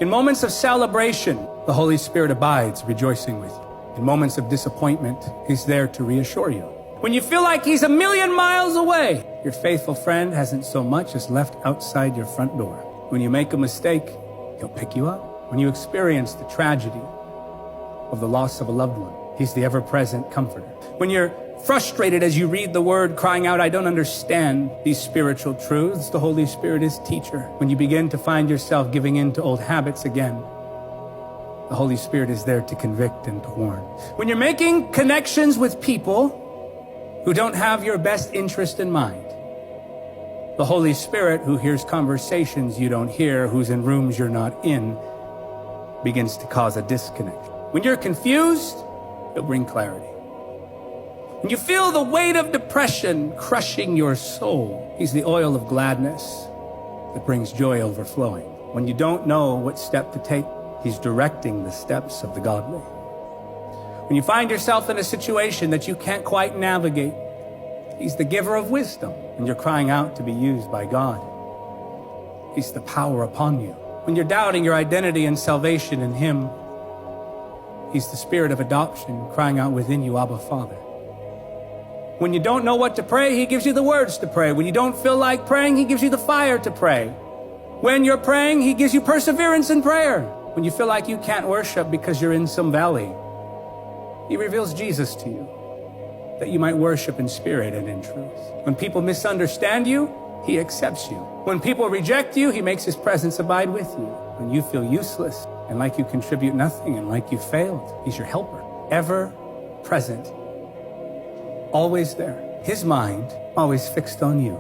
In moments of celebration, the Holy Spirit abides, rejoicing with you. In moments of disappointment, He's there to reassure you. When you feel like He's a million miles away, your faithful friend hasn't so much as left outside your front door. When you make a mistake, He'll pick you up. When you experience the tragedy of the loss of a loved one, He's the ever-present comforter. When you're frustrated as you read the Word, crying out, I don't understand these spiritual truths, the Holy Spirit is teacher. When you begin to find yourself giving in to old habits again, the Holy Spirit is there to convict and to warn. When you're making connections with people who don't have your best interest in mind, the Holy Spirit, who hears conversations you don't hear, who's in rooms you're not in, begins to cause a disconnection. When you're confused, He'll bring clarity. When you feel the weight of depression crushing your soul, He's the oil of gladness that brings joy overflowing. When you don't know what step to take, He's directing the steps of the godly. When you find yourself in a situation that you can't quite navigate, He's the giver of wisdom, and you're crying out to be used by God. He's the power upon you. When you're doubting your identity and salvation in Him, He's the Spirit of adoption crying out within you, Abba, Father. When you don't know what to pray, He gives you the words to pray. When you don't feel like praying, He gives you the fire to pray. When you're praying, He gives you perseverance in prayer. When you feel like you can't worship because you're in some valley, He reveals Jesus to you, that you might worship in spirit and in truth. When people misunderstand you, He accepts you. When people reject you, He makes His presence abide with you. When you feel useless and like you contribute nothing and like you failed, He's your helper, ever present, always there. His mind always fixed on you.